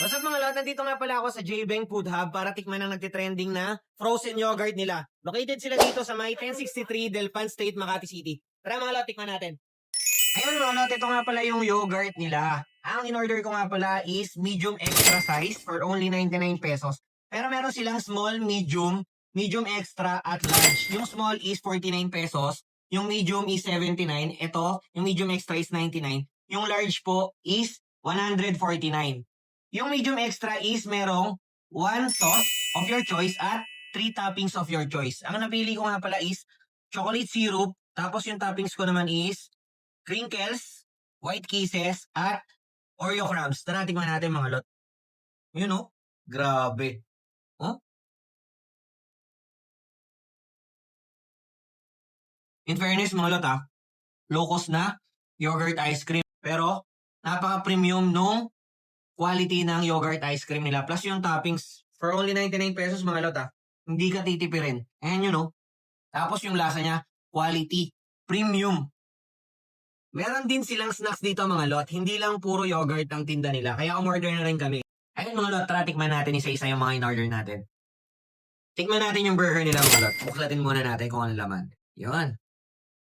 What's up mga lot? Nandito nga pala ako sa J-Bang Food Hub para tikman ang nagtitrending na frozen yogurt nila. Located sila dito sa may 1063 Delpan State, Makati City. Tara mga lot, tikman natin. Ayun mga lot, ito nga pala yung yogurt nila. Ang in-order ko nga pala is medium extra size for only 99 pesos. Pero meron silang small, medium, medium extra at large. Yung small is 49 pesos. Yung medium is 79. Ito, yung medium extra is 99. Yung large po is 149. Yung medium extra is merong 1 sauce of your choice at 3 toppings of your choice. Ang napili ko nga pala is chocolate syrup, tapos yung toppings ko naman is crinkles, white kisses, at Oreo crumbs. Tara, tingnan natin mga lot. Yun oh, grabe. Oh? In fairness mga lot low cost na yogurt ice cream. Pero napaka-premium nung quality ng yogurt ice cream nila. Plus yung toppings, for only 99 pesos mga lot hindi ka titipirin. Ayan yun Tapos yung lasa niya, quality, premium. Meron din silang snacks dito mga lot. Hindi lang puro yogurt ang tinda nila. Kaya umorder na rin kami. Ayun mga lot, tara tikman natin isa-isa yung mga in-order natin. Tikman natin yung burger nila mga lot. Buklatin muna natin kung ano laman. Yun.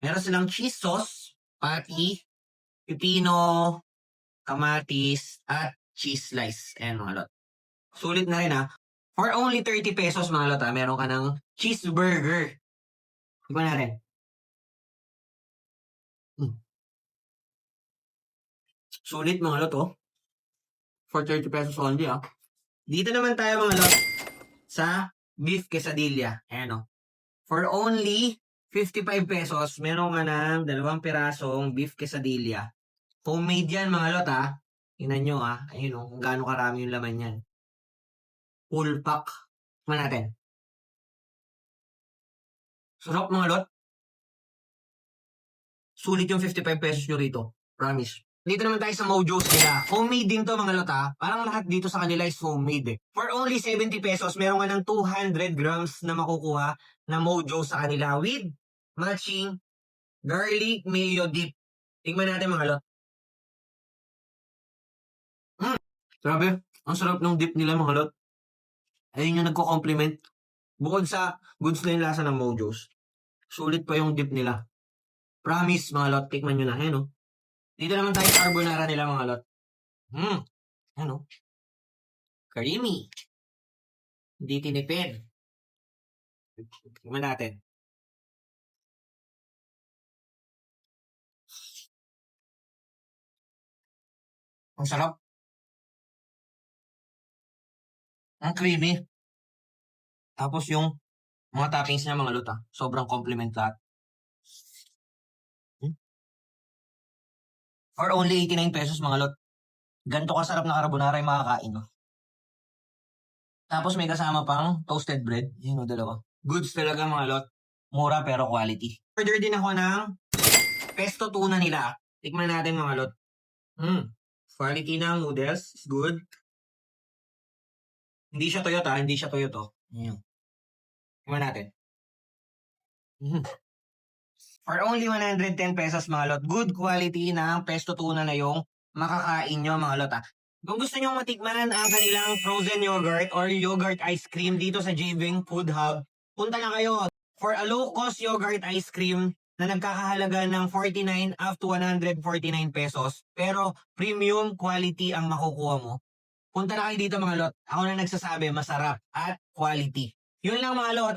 Meron silang cheese sauce, patty, pipino, kamatis, at cheese slice. Ayan mga lot. Sulit na rin For only 30 pesos mga lot meron ka ng cheeseburger. Tignan natin. Sulit mga lot For 30 pesos only Dito naman tayo mga lot sa beef quesadilla. Ayan For only 55 pesos, meron ka ng 2 pirasong beef quesadilla. Homemade yan mga lot Tingnan nyo Ayun kung gaano karami yung laman yan. Full pack. Tignan natin. Sarap mga lot. Sulit yung 55 pesos nyo rito. Promise. Dito naman tayo sa Mojo's nila. Homemade din to mga lot Parang lahat dito sa kanila is homemade For only 70 pesos, meron ka ng 200 grams na makukuha na Mojo sa kanila with matching garlic mayo dip. Tingnan natin mga lot. Grabe. Ang sarap ng dip nila mga lot. Ayun yung nagko-compliment. Bukod sa goods na yung lasa ng Mojo's, sulit pa yung dip nila. Promise mga lot, tikman nyo na. Ayan Dito naman tayo sa carbonara nila mga lot. Ayan creamy. Hindi tinipid. Tikman natin. Ang sarap. Ang creamy. Tapos yung mga toppings niya mga lot sobrang compliment lahat. For only 89 pesos mga lot. Ganito kasarap na carbonara yung makakain Tapos may kasama pang toasted bread. Yun dalawa. Goods talaga mga lot. Mura pero quality. Order din ako ng pesto tuna nila. Tikman natin mga lot. Quality ng noodles is good. Hindi siya toyot hindi siya toyot Tingnan natin. For only 110 pesos mga lot. Good quality ng pesto tuna na yung makakain nyo mga lot Kung gusto nyo matikman ang kanilang frozen yogurt or yogurt ice cream dito sa J-Bang Food Hub, punta na kayo. For a low-cost yogurt ice cream na nagkakahalaga ng 49 up to 149 pesos, pero premium quality ang makukuha mo. Punta na kayo dito mga lot. Ako na nagsasabi, masarap at quality. Yun lang mga lot.